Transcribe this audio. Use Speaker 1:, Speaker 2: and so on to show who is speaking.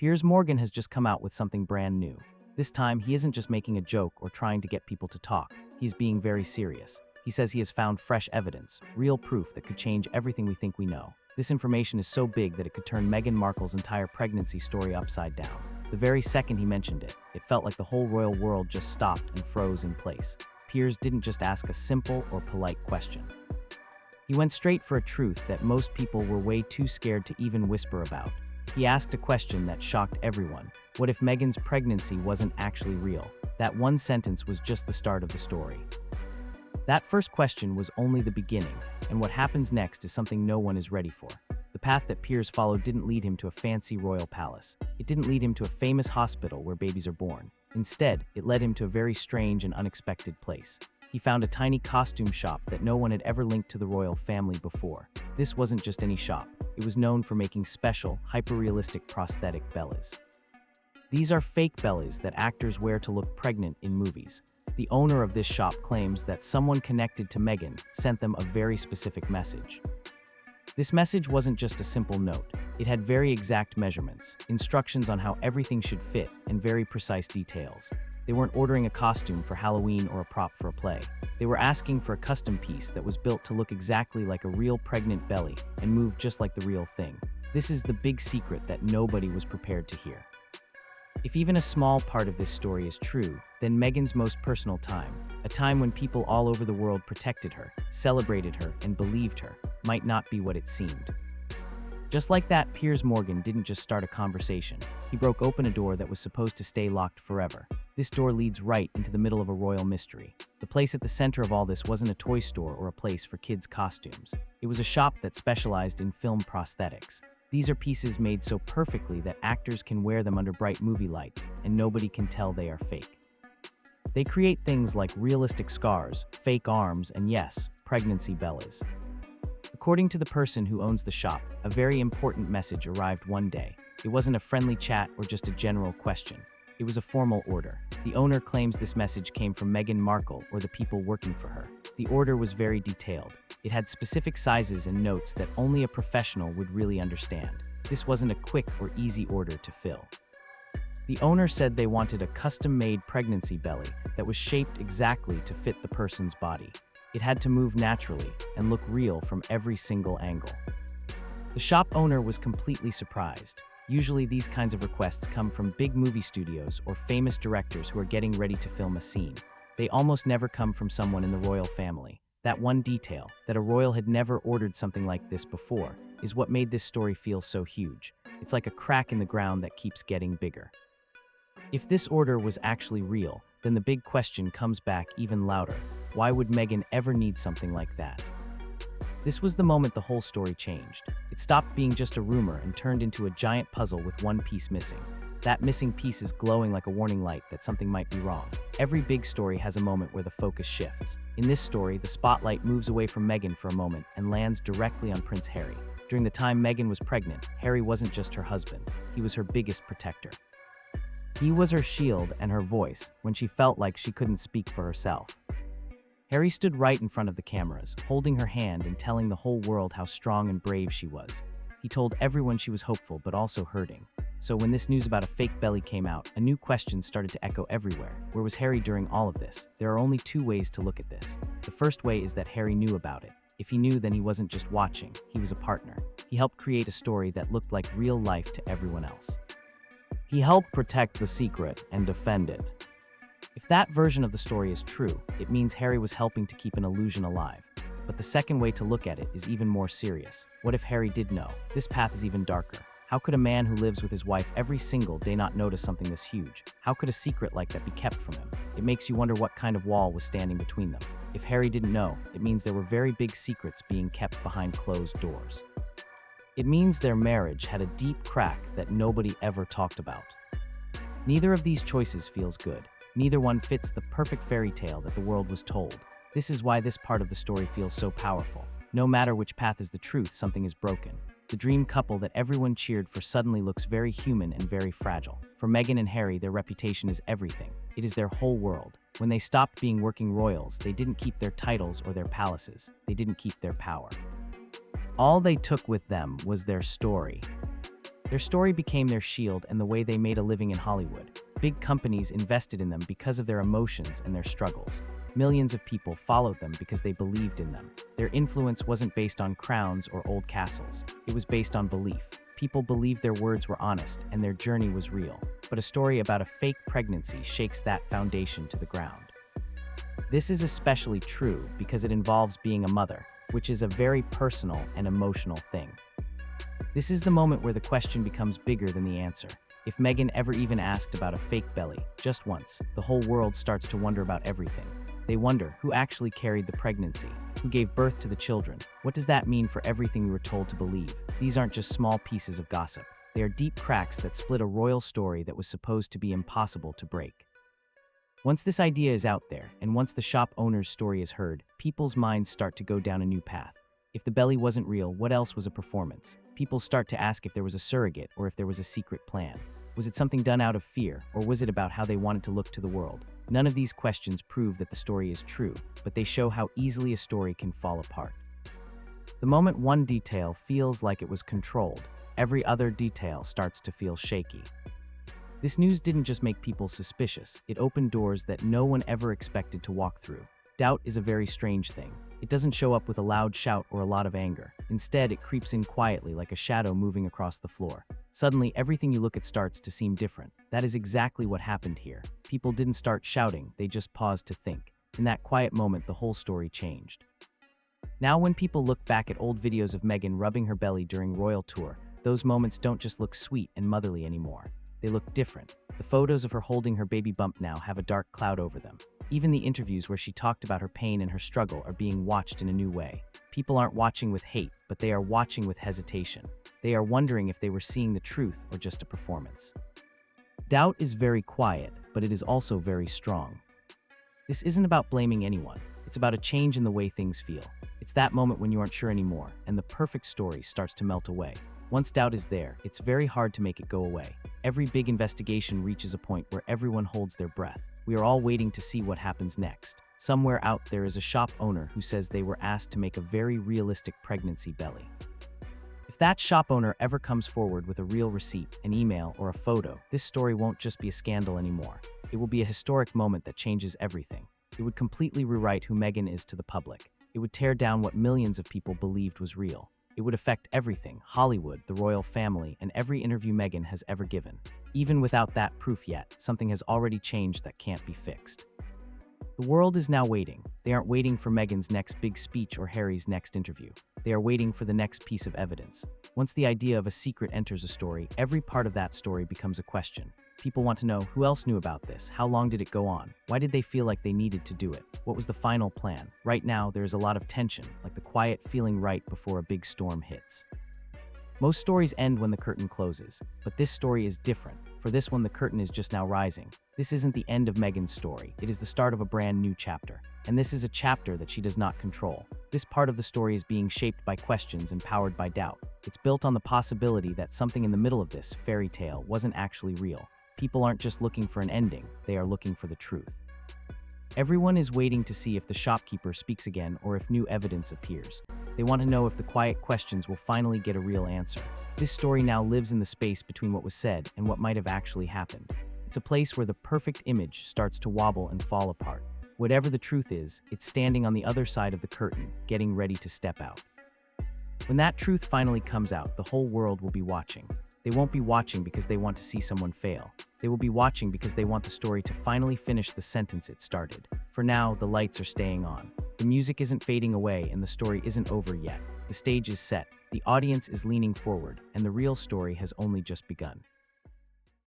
Speaker 1: Piers Morgan has just come out with something brand new. This time, he isn't just making a joke or trying to get people to talk. He's being very serious. He says he has found fresh evidence, real proof that could change everything we think we know. This information is so big that it could turn Meghan Markle's entire pregnancy story upside down. The very second he mentioned it, it felt like the whole royal world just stopped and froze in place. Piers didn't just ask a simple or polite question. He went straight for a truth that most people were way too scared to even whisper about. He asked a question that shocked everyone. What if Meghan's pregnancy wasn't actually real? That one sentence was just the start of the story. That first question was only the beginning, and what happens next is something no one is ready for. The path that Piers followed didn't lead him to a fancy royal palace. It didn't lead him to a famous hospital where babies are born. Instead, it led him to a very strange and unexpected place. He found a tiny costume shop that no one had ever linked to the royal family before. This wasn't just any shop. It was known for making special, hyper-realistic prosthetic bellies. These are fake bellies that actors wear to look pregnant in movies. The owner of this shop claims that someone connected to Meghan sent them a very specific message. This message wasn't just a simple note. It had very exact measurements, instructions on how everything should fit, and very precise details. They weren't ordering a costume for Halloween or a prop for a play. They were asking for a custom piece that was built to look exactly like a real pregnant belly and move just like the real thing. This is the big secret that nobody was prepared to hear. If even a small part of this story is true, then Meghan's most personal time, a time when people all over the world protected her, celebrated her, and believed her, might not be what it seemed. Just like that, Piers Morgan didn't just start a conversation. He broke open a door that was supposed to stay locked forever. This door leads right into the middle of a royal mystery. The place at the center of all this wasn't a toy store or a place for kids' costumes. It was a shop that specialized in film prosthetics. These are pieces made so perfectly that actors can wear them under bright movie lights, and nobody can tell they are fake. They create things like realistic scars, fake arms, and yes, pregnancy bellies. According to the person who owns the shop, a very important message arrived one day. It wasn't a friendly chat or just a general question. It was a formal order. The owner claims this message came from Meghan Markle or the people working for her. The order was very detailed. It had specific sizes and notes that only a professional would really understand. This wasn't a quick or easy order to fill. The owner said they wanted a custom-made pregnancy belly that was shaped exactly to fit the person's body. It had to move naturally and look real from every single angle. The shop owner was completely surprised. Usually these kinds of requests come from big movie studios or famous directors who are getting ready to film a scene. They almost never come from someone in the royal family. That one detail, that a royal had never ordered something like this before, is what made this story feel so huge. It's like a crack in the ground that keeps getting bigger. If this order was actually real, then the big question comes back even louder. Why would Meghan ever need something like that? This was the moment the whole story changed. It stopped being just a rumor and turned into a giant puzzle with one piece missing. That missing piece is glowing like a warning light that something might be wrong. Every big story has a moment where the focus shifts. In this story, the spotlight moves away from Meghan for a moment and lands directly on Prince Harry. During the time Meghan was pregnant, Harry wasn't just her husband. He was her biggest protector. He was her shield and her voice when she felt like she couldn't speak for herself. Harry stood right in front of the cameras, holding her hand and telling the whole world how strong and brave she was. He told everyone she was hopeful but also hurting. So when this news about a fake belly came out, a new question started to echo everywhere. Where was Harry during all of this? There are only two ways to look at this. The first way is that Harry knew about it. If he knew, then he wasn't just watching, he was a partner. He helped create a story that looked like real life to everyone else. He helped protect the secret and defend it. If that version of the story is true, it means Harry was helping to keep an illusion alive. But the second way to look at it is even more serious. What if Harry did know? This path is even darker. How could a man who lives with his wife every single day not notice something this huge? How could a secret like that be kept from him? It makes you wonder what kind of wall was standing between them. If Harry didn't know, it means there were very big secrets being kept behind closed doors. It means their marriage had a deep crack that nobody ever talked about. Neither of these choices feels good. Neither one fits the perfect fairy tale that the world was told. This is why this part of the story feels so powerful. No matter which path is the truth, something is broken. The dream couple that everyone cheered for suddenly looks very human and very fragile. For Meghan and Harry, their reputation is everything. It is their whole world. When they stopped being working royals, they didn't keep their titles or their palaces. They didn't keep their power. All they took with them was their story. Their story became their shield and the way they made a living in Hollywood. Big companies invested in them because of their emotions and their struggles. Millions of people followed them because they believed in them. Their influence wasn't based on crowns or old castles. It was based on belief. People believed their words were honest and their journey was real. But a story about a fake pregnancy shakes that foundation to the ground. This is especially true because it involves being a mother, which is a very personal and emotional thing. This is the moment where the question becomes bigger than the answer. If Meghan ever even asked about a fake belly, just once, the whole world starts to wonder about everything. They wonder who actually carried the pregnancy, who gave birth to the children. What does that mean for everything we were told to believe? These aren't just small pieces of gossip. They are deep cracks that split a royal story that was supposed to be impossible to break. Once this idea is out there, and once the shop owner's story is heard, people's minds start to go down a new path. If the belly wasn't real, what else was a performance? People start to ask if there was a surrogate or if there was a secret plan. Was it something done out of fear, or was it about how they wanted to look to the world? None of these questions prove that the story is true, but they show how easily a story can fall apart. The moment one detail feels like it was controlled, every other detail starts to feel shaky. This news didn't just make people suspicious, it opened doors that no one ever expected to walk through. Doubt is a very strange thing. It doesn't show up with a loud shout or a lot of anger. Instead, it creeps in quietly like a shadow moving across the floor. Suddenly, everything you look at starts to seem different. That is exactly what happened here. People didn't start shouting, they just paused to think. In that quiet moment, the whole story changed. Now when people look back at old videos of Meghan rubbing her belly during royal tour, those moments don't just look sweet and motherly anymore. They look different. The photos of her holding her baby bump now have a dark cloud over them. Even the interviews where she talked about her pain and her struggle are being watched in a new way. People aren't watching with hate, but they are watching with hesitation. They are wondering if they were seeing the truth or just a performance. Doubt is very quiet, but it is also very strong. This isn't about blaming anyone. It's about a change in the way things feel. It's that moment when you aren't sure anymore, and the perfect story starts to melt away. Once doubt is there, it's very hard to make it go away. Every big investigation reaches a point where everyone holds their breath. We are all waiting to see what happens next. Somewhere out there is a shop owner who says they were asked to make a very realistic pregnancy belly. If that shop owner ever comes forward with a real receipt, an email, or a photo, this story won't just be a scandal anymore. It will be a historic moment that changes everything. It would completely rewrite who Meghan is to the public. It would tear down what millions of people believed was real. It would affect everything: Hollywood, the royal family, and every interview Meghan has ever given. Even without that proof yet, something has already changed that can't be fixed. The world is now waiting. They aren't waiting for Meghan's next big speech or Harry's next interview. They are waiting for the next piece of evidence. Once the idea of a secret enters a story, every part of that story becomes a question. People want to know who else knew about this, how long did it go on, why did they feel like they needed to do it, what was the final plan. Right now, there is a lot of tension, like the quiet feeling right before a big storm hits. Most stories end when the curtain closes, but this story is different. For this one, the curtain is just now rising. This isn't the end of Meghan's story, it is the start of a brand new chapter. And this is a chapter that she does not control. This part of the story is being shaped by questions and powered by doubt. It's built on the possibility that something in the middle of this fairy tale wasn't actually real. People aren't just looking for an ending, they are looking for the truth. Everyone is waiting to see if the shopkeeper speaks again or if new evidence appears. They want to know if the quiet questions will finally get a real answer. This story now lives in the space between what was said and what might have actually happened. It's a place where the perfect image starts to wobble and fall apart. Whatever the truth is, it's standing on the other side of the curtain, getting ready to step out. When that truth finally comes out, the whole world will be watching. They won't be watching because they want to see someone fail. They will be watching because they want the story to finally finish the sentence it started. For now, the lights are staying on. The music isn't fading away and the story isn't over yet. The stage is set, the audience is leaning forward, and the real story has only just begun.